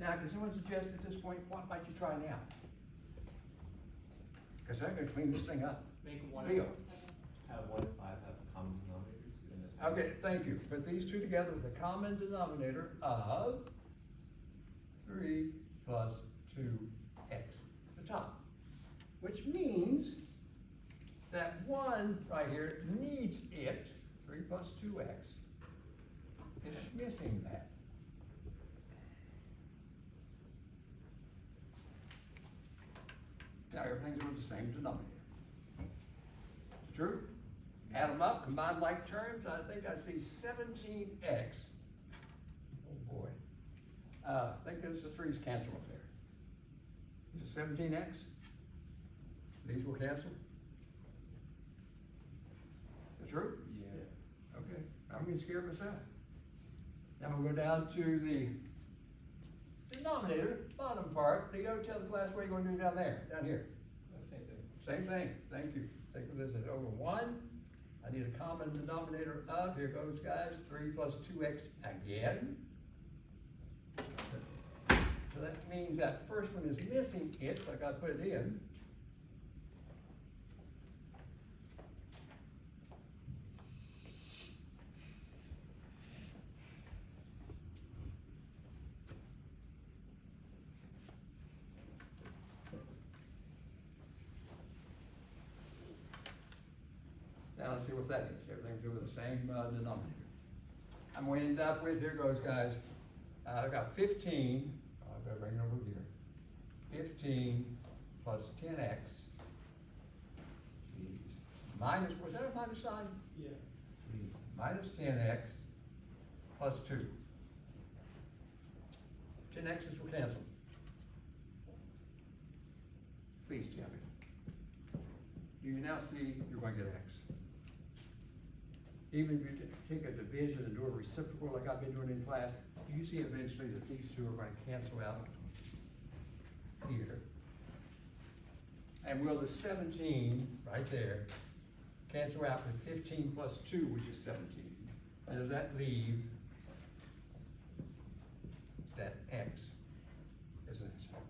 Now, can someone suggest at this point, what might you try now? Because I'm gonna clean this thing up. Make one Leo. have 1 and 5 have common denominators. And that's- Okay, thank you. Put these two together with a common denominator of 3 plus 2x at the top. Which means that one right here needs it, 3 plus 2x. It's missing that. Now everything's with the same denominator. True? Add them up, combine like terms, I think I see 17x. Oh boy. I think those the threes cancel up there. Is it 17x? These will cancel? Is it true? Yeah. Okay, I'm getting scared myself. Now we'll go down to the denominator, bottom part. Leo, tell the class what you're going to do down there, down here. Same thing. Same thing, thank you. Think of this as over 1. I need a common denominator of, here goes guys, 3 plus 2x again. So that means that first one is missing it, so I gotta put it in. Now let's see what that is. Everything's over the same denominator. I'm going to end up with, here goes guys, I've got 15, I'll go bring it over here. 15 plus 10x. Jeez. Minus, was that a minus sign? Yeah. Jeez. Minus 10x plus 2. 10x's will cancel. Please tell me. You now see you're going to get x. Even if you take a division and do a reciprocal like I've been doing in class, you see eventually that these two are going to cancel out here. And will the 17 right there cancel out with 15 plus 2, which is 17? And does that leave that x as an answer?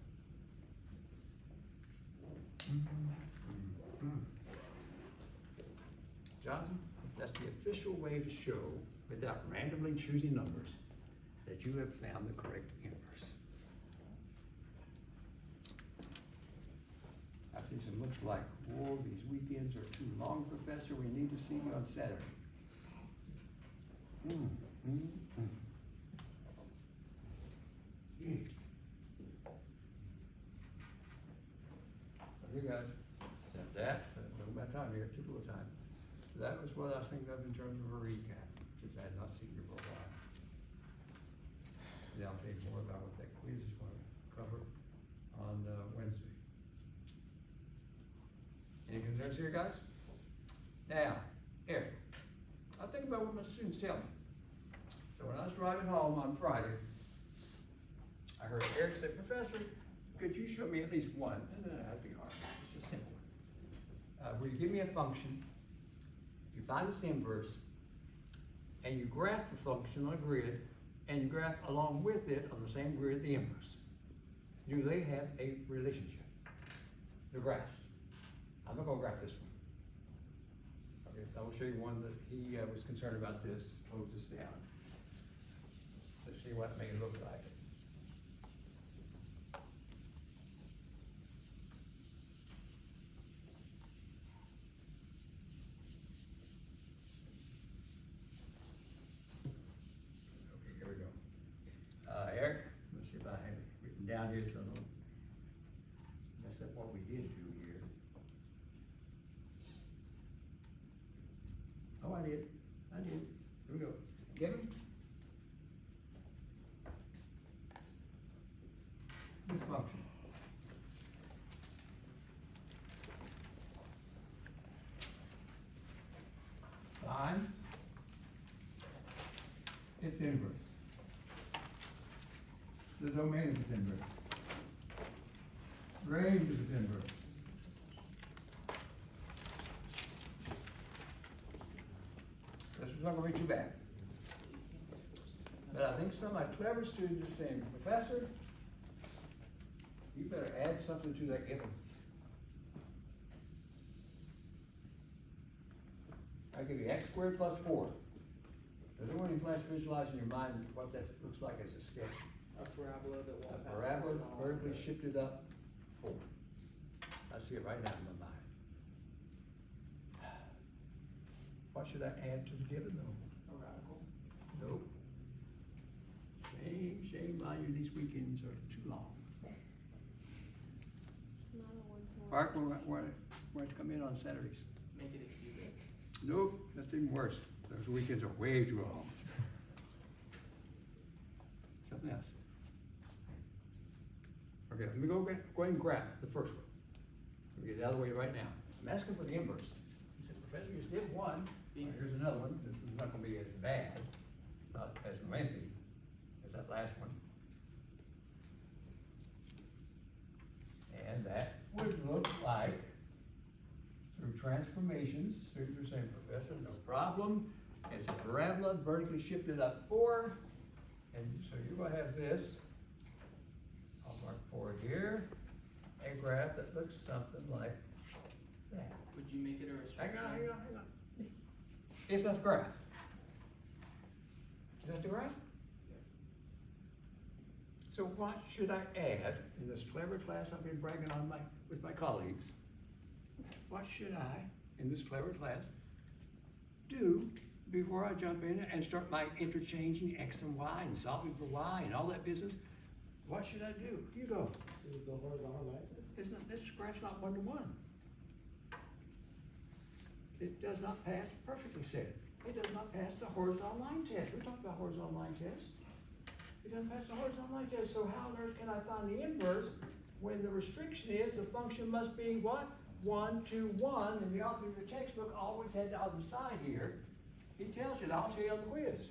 Jonathan, that's the official way to show, without randomly choosing numbers, that you have found the correct inverse. I see some looks like, whoa, these weekends are too long, Professor, we need to see you on Saturday. Okay, guys, that, no matter time here, took a little time. That was what I was thinking of in terms of a recap, since I had not seen you for a while. Yeah, I'll tell you more about what that quiz is going to cover on Wednesday. Any concerns here, guys? Now, Eric, I think about what my students tell me. So when I was driving home on Friday, I heard Eric say, Professor, could you show me at least one? And that'd be hard, it's just simple. Where you give me a function, you find its inverse, and you graph the function on a grid, and you graph along with it on the same grid the inverse. Do they have a relationship? The graphs. I'm not going to graph this one. Okay, I will show you one that he was concerned about this, close this down. Let's see what it may look like. Okay, here we go. Eric, let's see if I have it written down here so I don't mess up what we did do here. Oh, I did. Here we go. Kevin? This function. Find its inverse. The domain of its inverse. Range of its inverse. This is not going to be too bad. But I think some of my clever students are saying, Professor, you better add something to that given. I give you x squared plus 4. Does anyone in class visualize in your mind what that looks like as a sketch? A parabola that A won't pass. parabola the horizontal vertically line. shifted up 4. I see it right now in my mind. What should I add to the given though? A radical. Nope. Shame on you, these weekends are too long. It's not a one-to-one. Mark, why don't you come in on Saturdays? Make it a cubic. Nope, that's even worse. Those weekends are way too long. Something else. Okay, let me go ahead and grab the first one. Let me get it out of the way right now. I'm asking for the inverse. He said, Professor, you just did one. Well, here's another one. This one's not gonna be as bad, not as lengthy as that last one. And that would look like, through transformations, students are saying, Professor, no problem. It's a parabola vertically shifted up 4. And so you're gonna have this, I'll mark 4 here, a graph that looks something like that. Would you make it a restriction? Hang on. It's not the graph. Is that the graph? So what should I add in this clever class I've been bragging on with my colleagues? What should I, in this clever class, do before I jump in and start my interchanging x and y and solving for y and all that business? What should I do? You go. The horizontal axis? This graph's not 1-to-1. It does not pass, perfectly said. It does not pass the horizontal line test. We talked about horizontal line test. It doesn't pass the horizontal line test, so how on earth can I find the inverse when the restriction is the function must be what? 1-to-1, and the author of the textbook always had it on the side here. He tells you, and I'll tell you on the quiz.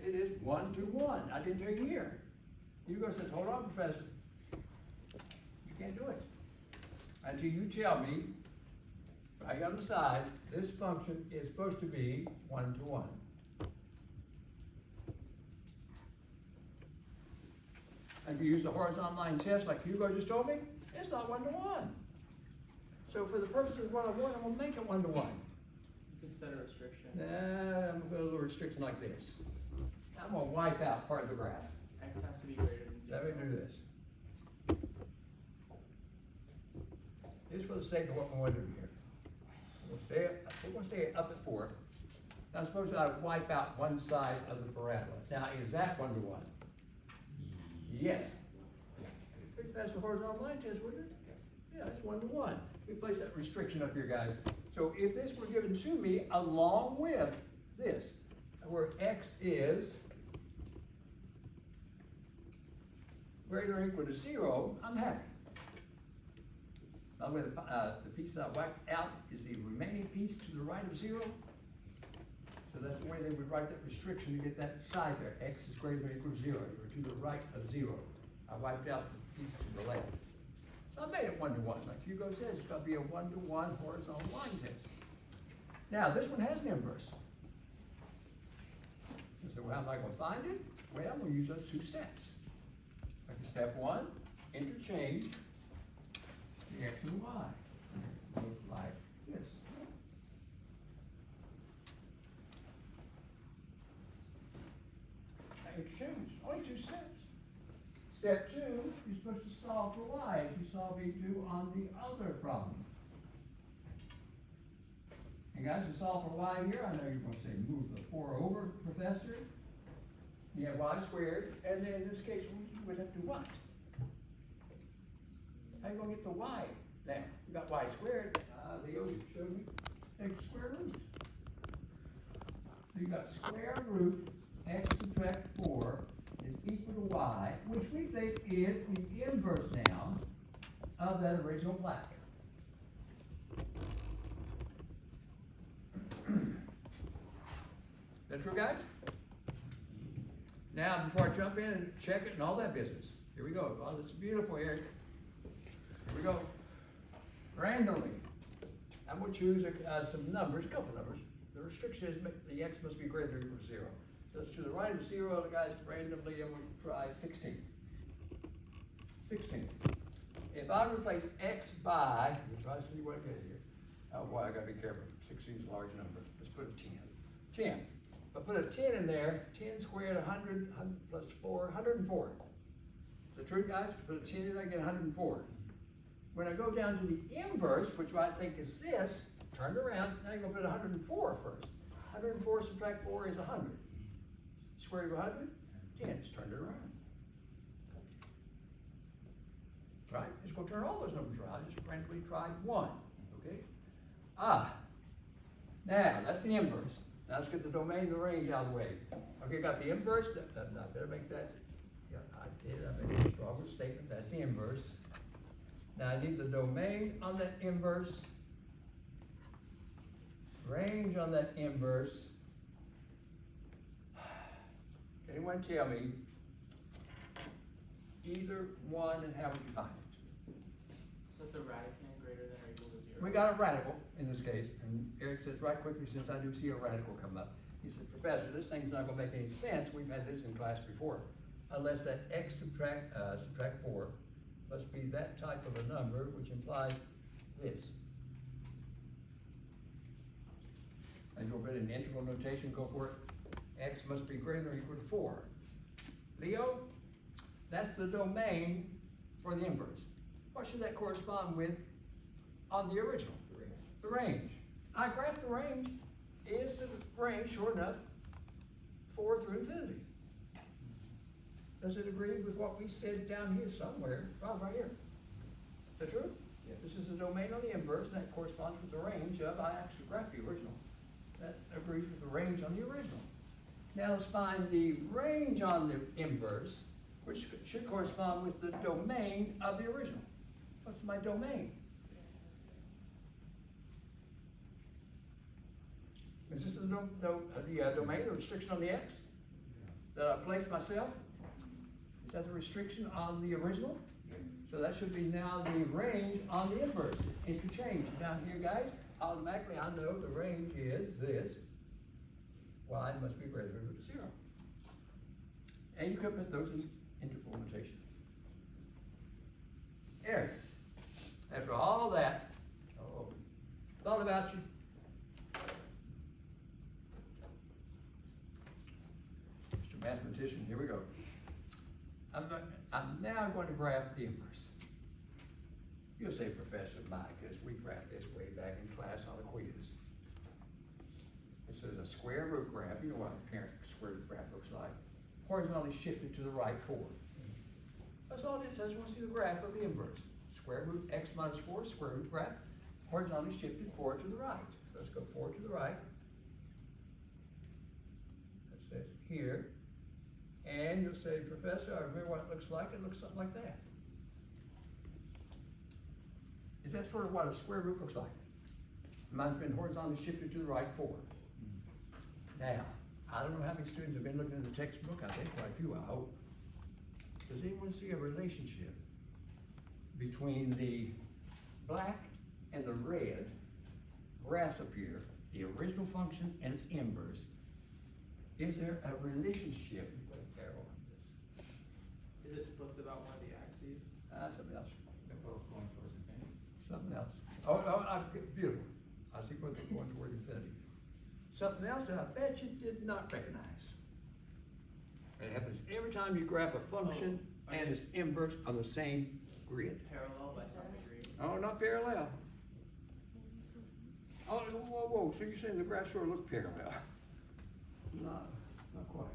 It is 1-to-1. I didn't tell you here. Hugo says, hold on, Professor. You can't do it until you tell me, right on the side, this function is supposed to be 1-to-1. And if you use the horizontal line test like Hugo just told me, it's not 1-to-1. So for the purposes of 1-to-1, I'm gonna make it 1-to-1. You could set a restriction. Nah, I'm gonna put a little restriction like this. I'm gonna wipe out part of the graph. X has to be greater than 0. Let me do this. Just for the sake of what we want to do here. We're gonna stay up at 4. Now suppose I wipe out one side of the parabola. Now, is that 1-to-1? Yes. I think that's the horizontal line test, wouldn't it? Yeah, it's 1-to-1. We place that restriction up here, guys. So if this were given to me along with this, where x is greater or equal to 0, I'm happy. By the way, the piece that I wiped out is the remaining piece to the right of 0. So that's the way they would write that restriction to get that side there. X is greater than or equal to 0, or to the right of 0. I wiped out the piece to the left. So I made it 1-to-1. Like Hugo says, it's gonna be a 1-to-1 horizontal line test. Now, this one has an inverse. So how am I gonna find it? Well, I'm gonna use those 2 steps. Like step 1, interchange the x and y. Look like this. Interchange, only 2 steps. Step 2, you're supposed to solve for y, as you saw me do on the other problem. And guys, to solve for y here, I know you're going to say, move the 4 over, Professor. You have y squared, and then in this case, we would have to do what? How are you going to get the y? Now, you got y squared, Leo showed me, take the square root. So you got square root x subtract 4 is equal to y, which we think is the inverse now of that original plaque. That true, guys? Now, before I jump in and check it and all that business, here we go. Oh, this is beautiful here. Here we go. Randomly, I'm going to choose some numbers, a couple numbers. The restriction is the x must be greater than or equal to 0. So it's to the right of 0, guys, randomly, I'm going to try 16. 16. If I replace x by, you try to see what I get here. Oh boy, I gotta be careful, 16 is a large number, let's put a 10. 10, if I put a 10 in there, 10 squared, 100, 100 plus 4, 104. Is that true, guys? Put a 10 in there, I get 104. When I go down to the inverse, which I think is this, turned around, now you're gonna put 104 first. 104 subtract 4 is 100. Square root of 100, 10, just turned it around. Right, just go turn all those numbers around, just randomly try one, okay? Now, that's the inverse. Now let's get the domain and the range out of the way. Okay, got the inverse, I better make that, yeah, I did, I made a stronger statement, that's the inverse. Now I need the domain on that inverse, range on that inverse. Anyone tell me either one and how would you find it? Set the radicand greater than or equal to 0. We got a radical in this case, and Eric says right quickly, since I do see a radical come up, he said, Professor, this thing's not gonna make any sense, we've had this in class before. Unless that x subtract 4 must be that type of a number, which implies this. And go bit in integral notation, go for it. X must be greater than or equal to 4. Leo, that's the domain for the inverse. What should that correspond with on the original? The range. I graph the range. Is the range short enough 4 through infinity? Does it agree with what we said down here somewhere? Right here. Is that true? Yeah. This is the domain on the inverse, and that corresponds with the range of, I actually graphed the original. That agrees with the range on the original. Now let's find the range on the inverse, which should correspond with the domain of the original. What's my domain? Is this the domain, the restriction on the x that I placed myself? Is that the restriction on the original? So that should be now the range on the inverse. It could change down here, guys. Automatically, I know the range is this. Y must be greater than root of 0. And you could put those in integral notation. Eric, after all that, thought about you. Mr. Mathematician, here we go. I'm now going to graph the inverse. You'll say, Professor, my goodness, we graphed this way back in class on a quiz. It says a square root graph, you know what a parent square root graph looks like. Horizontally shifted to the right 4. That's all it says. We want to see the graph of the inverse. Square root x minus 4, square root graph, horizontally shifted 4 to the right. Let's go 4 to the right. That says here. And you'll say, Professor, I remember what it looks like. It looks something like that. Is that sort of what a square root looks like? Mine's been horizontally shifted to the right 4. Now, I don't know how many students have been looking at the textbook. I think quite a few, I hope. Does anyone see a relationship between the black and the red graphs up here, the original function and its inverse? Is there a relationship? Put a arrow on this. Is it flipped about one of the axes? Something else. They're both going towards infinity. Something else. Beautiful. I see what's going toward infinity. Something else that I bet you did not recognize. It happens every time you graph a function and its inverse on the same grid. Parallel by some degree. Oh, not parallel. Oh, whoa. So you're saying the graph sort of look parallel? Not quite.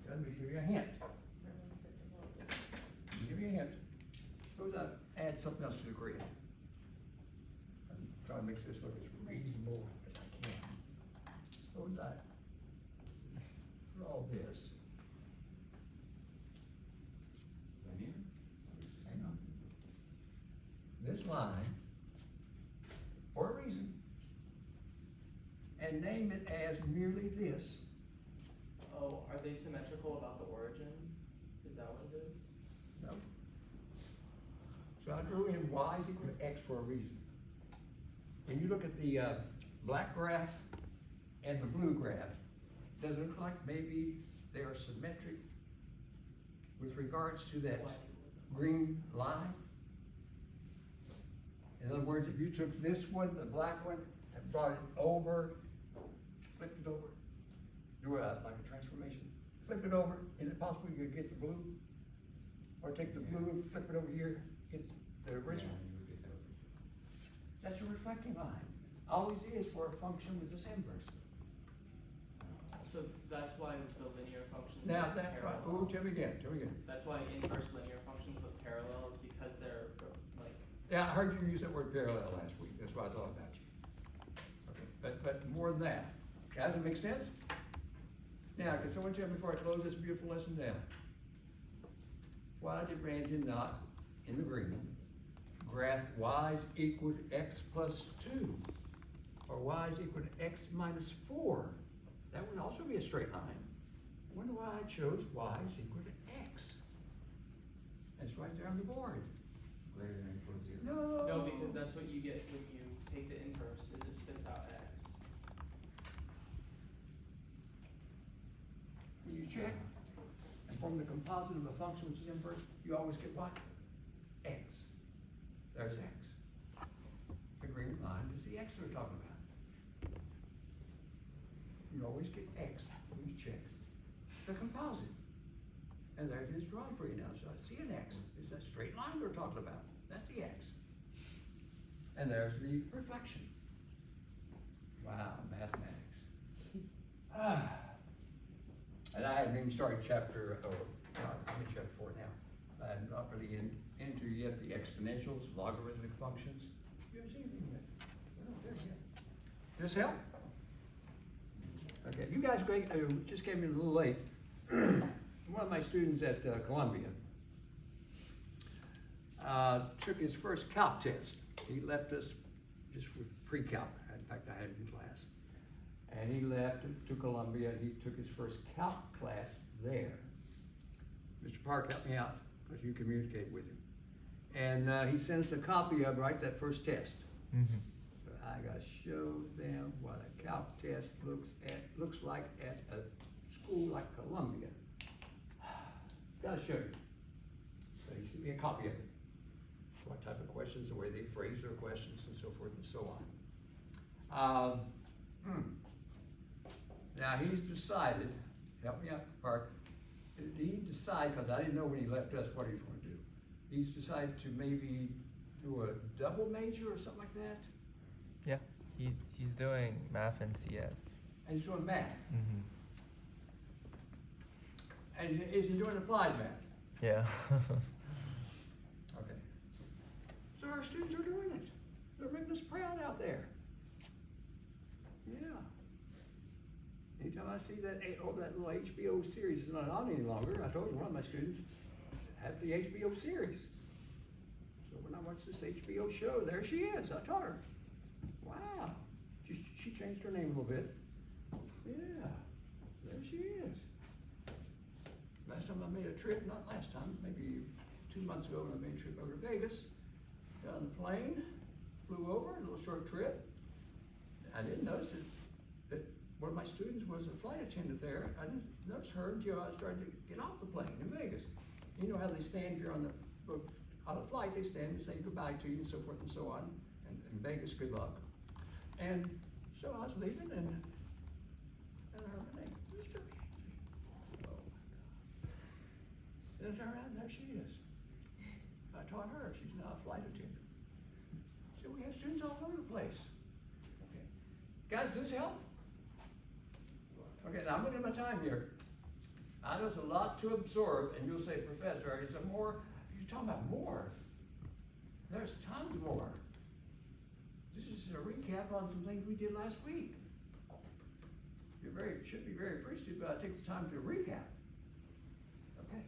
Let me give you a hint. Give you a hint. Suppose I add something else to the grid. I'm trying to make this look as reasonable as I can. Suppose I draw this. Hang on. This line, for a reason, and name it as merely this. Oh, are they symmetrical about the origin? Is that what it is? No. So I drew in y is equal to x for a reason. When you look at the black graph and the blue graph, does it look like maybe they are symmetric with regards to that Why wasn't- green line? In other words, if you took this one, the black one, and brought it over, flipped it over, do like a transformation, flip it over, is it possible you could get the blue? Or take the blue, flip it over here, get the original? You would get that. That's your reflecting line. Always is for a function with this inverse. So that's why the linear functions. Now, look that's right, parallel. ooh, tell me again. That's why inverse linear functions look parallel, is because they're like, Yeah, I heard you use that word parallel last week, that's why I thought about you. Okay, but more than that, does it make sense? Now, can someone tell me before I close this beautiful lesson down? Why did Ranjan not, in the green, graph y is equal to x plus 2? Or y is equal to x minus 4? That would also be a straight line. I wonder why I chose y is equal to x. It's right there on the board. Greater than or equal to 0. No. no, because that's what you get when you take the inverse, it just spits out x. When you check and form the composite of a function which is inverse, you always get what? X. There's x. The green line is the x we're talking about. You always get x when you check the composite. And there it is drawn for you now, so I see an x. It's that straight line we're talking about. That's the x. And there's the reflection. Wow, mathematics. Ah. And I hadn't even started chapter, I'm in chapter 4 now. I'm not really into yet the exponentials, logarithmic functions. You ever seen anything like that? Oh, there you go. This help? Okay, you guys just came in a little late. One of my students at Columbia took his first calc test. He left us just with pre-calc. In fact, I had it in class. And he left to Columbia, and he took his first calc class there. Mr. Park helped me out, because you communicate with him. And he sent us a copy of, right, that first test. Mm-hmm. So I gotta show them what a calc test looks like at a school like Columbia. Gotta show you. So he sent me a copy of it. What type of questions, the way they phrase their questions, and so forth and so on. Now, he's decided, help me out, Park, he decided, because I didn't know when he left us what he was going to do. He's decided to maybe do a double major or something like that, Yeah, he's doing math and CS. and he's doing math. Mm-hmm. And is he doing applied math? Yeah. Okay. So our students are doing it. They're making us proud out there. Yeah. Anytime I see that, that little HBO series is not on any longer, I told you one of my students had the HBO series. So when I watch this HBO show, there she is. I taught her. Wow. She changed her name a little bit. Yeah. There she is. Last time I made a trip, not last time, maybe 2 months ago, when I made a trip over to Vegas, got on the plane, flew over, a little short trip. I didn't notice that one of my students was a flight attendant there. I didn't notice her until I started to get off the plane in Vegas. You know how they stand here on a flight, they stand and say goodbye to you and so forth and so on. And in Vegas, good luck. And so I was leaving and I heard my name, Mr. Beasley. Oh my God. Then I turned around and there she is. I taught her, she's now a flight attendant. So we have students all over the place. Okay. Guys, does this help? Okay, now I'm looking at my time here. I know it's a lot to absorb, and you'll say, Professor, is there more? You're talking about more. There's tons more. This is a recap on some things we did last week. Should be very appreciative, but I take the time to recap. Okay.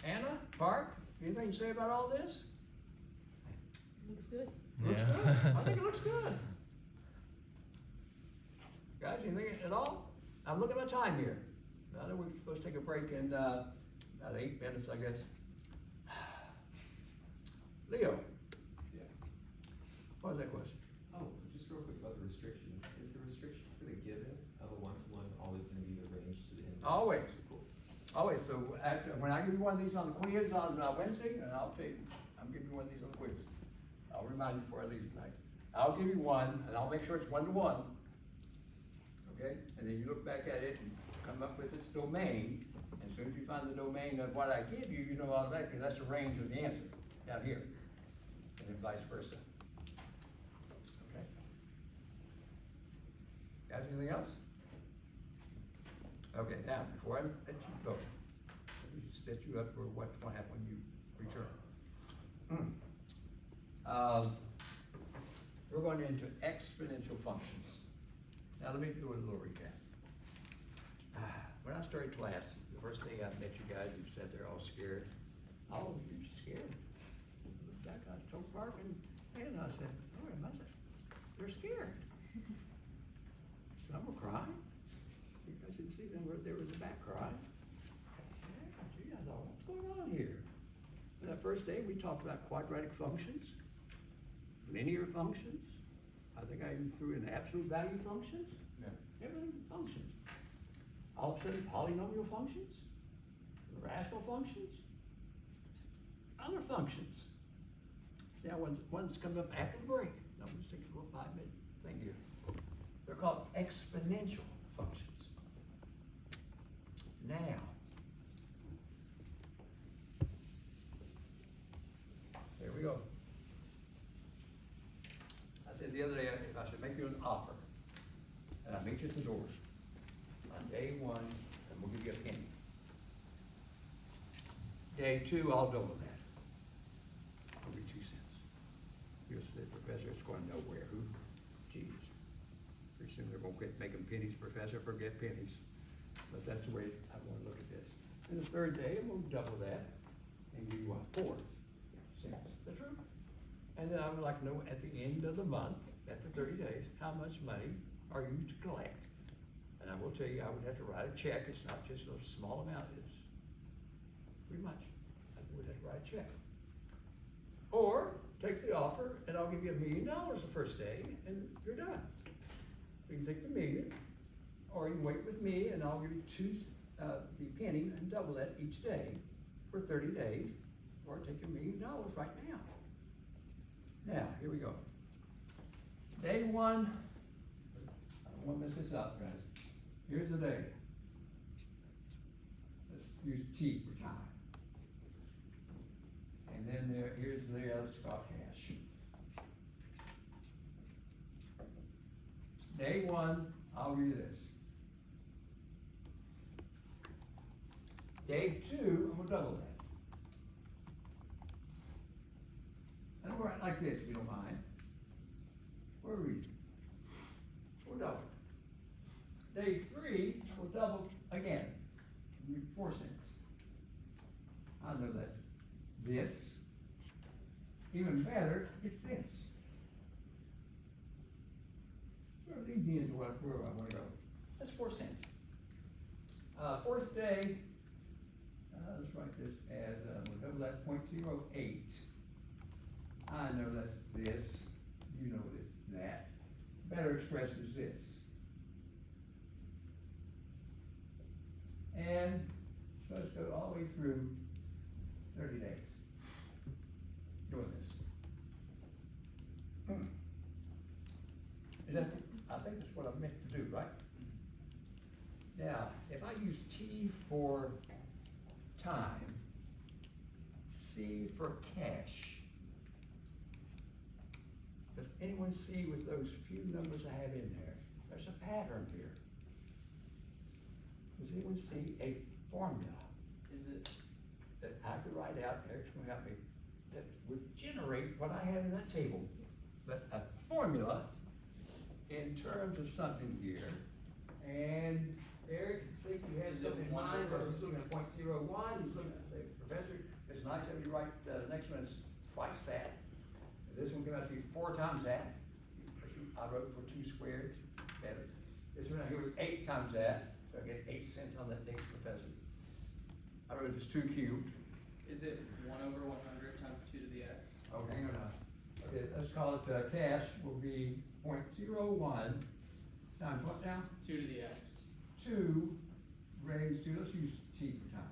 Anna, Park, anything to say about all this? Looks good. Looks Yeah. good. I think it looks good. Guys, anything at all? I'm looking at my time here. I know we're supposed to take a break in about 8 minutes, I guess. Leo, Yeah. what was that question? Oh, just real quick about the restriction. Is the restriction for the given of a one-to-one always gonna be the range to the inverse? Always. Cool. Always, so after, when I give you one of these on the quiz on Wednesday, and I'll tell you, I'm giving you one of these on the quiz. I'll remind you before I leave tonight. I'll give you one, and I'll make sure it's 1-to-1. Okay, and then you look back at it and come up with its domain. As soon as you find the domain of what I give you, you know automatically that's the range of the answer down here, and then vice versa. Okay. Guys, anything else? Okay, now before I let you go, let me set you up for what's going to happen when you return. We're going into exponential functions. Now let me do a little recap. When I started class, the first day I met you guys, you sat there all scared. All of you scared. I looked back, I told Mark and I said, oh, they're scared. Some were crying. You guys didn't see them, there was a back cry. Yeah, gee, I thought, what's going on here? And that first day, we talked about quadratic functions, linear functions. I think I even threw in absolute value functions. Yeah. Everything functions. All of a sudden, polynomial functions, rational functions, other functions. Now, one's coming up after the break. I'm just taking a little 5-minute thing here. They're called exponential functions. Now, there we go. I said the other day, if I should make you an offer, and I meet you at the door, on day 1, and we'll give you a penny. Day 2, I'll double that. It'll be 2 cents. You'll say, Professor, it's going nowhere. Who? Geez. Pretty soon they're gonna quit making pennies, Professor, forget pennies. But that's the way I wanna look at this. And the 3rd day, I'm gonna double that and give you what, 4 cents. That's right. And then I would like to know at the end of the month, after 30 days, how much money are you to collect? And I will tell you, I would have to write a check. It's not just a small amount, it's pretty much. I would have to write a check. Or take the offer and I'll give you $1 million the first day and you're done. You can take the million, or you can wait with me and I'll give you the penny and double that each day for 30 days, or take $1 million right now. Now, here we go. Day 1, I don't want to mess this up, guys. Here's the day. Let's use T for time. And then here's the other stock hash. Day 1, I'll read this. Day 2, I'm gonna double that. And I'm gonna write like this, if you don't mind. We're reading. We'll double. Day 3, we'll double again. 4 cents. I know that's this. Even better, it's this. Sort of lead me into where I want to go. That's 4 cents. 4th day, let's write this as, we'll double that 0.08. I know that's this. You know it's that. Better expressed as this. And it's supposed to go all the way through 30 days doing this. Is that, I think that's what I'm meant to do, right? Now, if I use T for time, C for cash, does anyone see with those few numbers I have in there, there's a pattern here. Does anyone see a formula Is it, that I could write out, Eric's gonna help me, that would generate what I have in that table? But a formula in terms of something here, and Eric, I think you had Is it something in one mind, over- or he's looking at 0.01, he's looking at the professor, it's nice that you write, the next one is twice that. This one came out to be 4 times that. I wrote for 2 squared, better. This one here was 8 times that, so I get 8 cents on that next professor. I wrote it as 2 cubed. is it 1/100 times 2 to the x? Oh, hang on now. Okay, let's call it, cash will be 0.01 times what now? 2 to the x. 2 raised to, let's use T for time.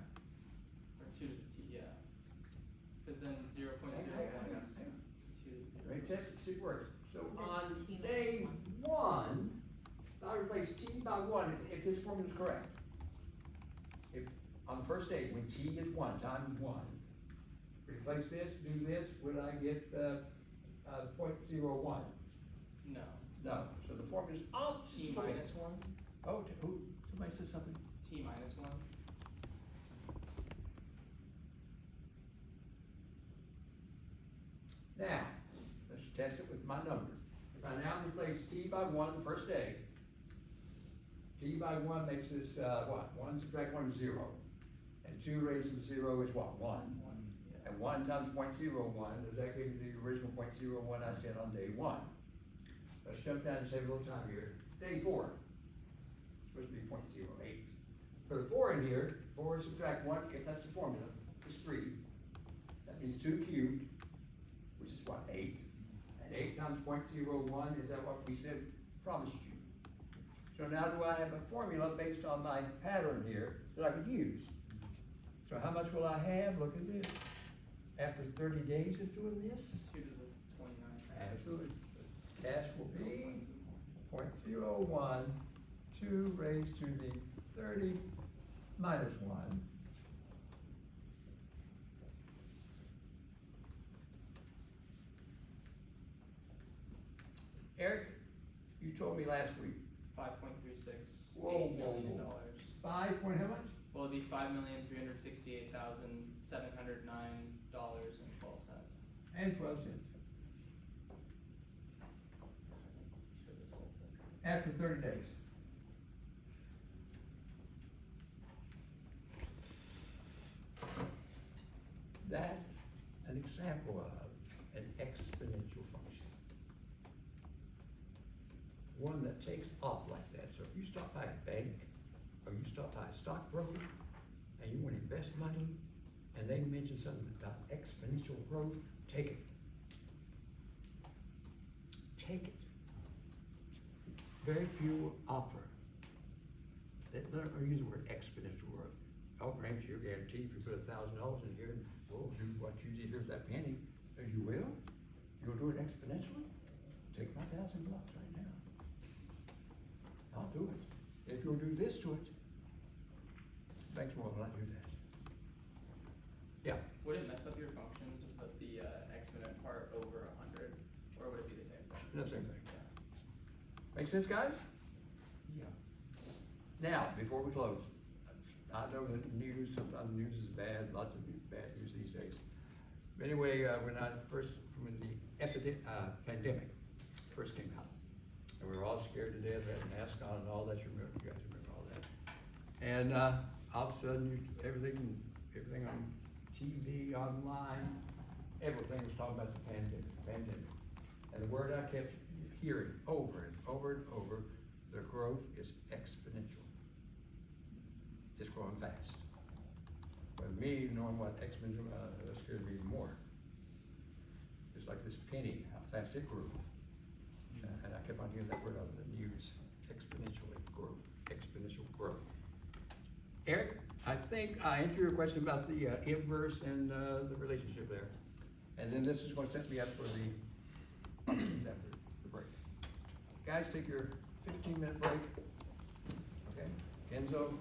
test it, see if it works. So Is it on T minus day one, I replace T by one if this formula is correct. If, on the first day, when T is one, times one, replace this, do this, would I get, 0.01? No. No, so the formula's off. T minus one? Oh, who, somebody said something? T minus one? Now, let's test it with my numbers. If I now replace T by one the first day, T by one makes this, what? One subtract one is zero. And two raised to the zero is what? One. And one times 0.01, does that give you the original 0.01 I said on day one? Let's jump down and save a little time here. Day four, supposed to be 0.08. Put a four in here, four subtract one, if that's the formula, is three. That means two cubed, which is what, 8? And 8 times 0.01, is that what we said, promised you? So now do I have a formula based on my pattern here that I could use? So how much will I have? Look at this. After 30 days of doing this, 2 to the 29. absolutely, cash will be 0.01, 2 raised to the 30 minus 1. Eric, you told me last week, 5.36. Whoa, $8 whoa, million. whoa. 5 point how much? Well, it'd be $5,368,709.12. And 12 cents. After 30 days. That's an example of an exponential function. One that takes off like that. So if you stop by a bank, or you stop by a stockbroker, and you want to invest money, and they mention something about exponential growth, take it. Take it. Very few offer that don't use the word exponential growth. I'll grant you a guarantee if you put $1,000 in here and we'll do what you did, here's that penny. You will? You'll do it exponentially? Take my $1,000 right now. I'll do it. If you'll do this to it, banks won't let you do that. Yeah, Would it mess up your function to put the exponent part over 100, or would it be the same thing? no same thing. Yeah. Make sense, guys? Yeah. Now, before we close, I know that news, sometimes news is bad, lots of bad news these days. But anyway, when the pandemic first came out, and we were all scared to death, had masks on and all that, you guys remember all that. And, all of a sudden, everything on TV, online, everything was talking about the pandemic. And the word I kept hearing over and over and over, the growth is exponential. It's growing fast. But me, knowing what exponential, that scared me even more. It's like this penny, how fast it grew. And I kept on hearing that word on the news, exponential growth. Eric, I think I answered your question about the inverse and the relationship there. And then this is going to set me up for the break. Guys, take your 15-minute break. Okay, Kenzo,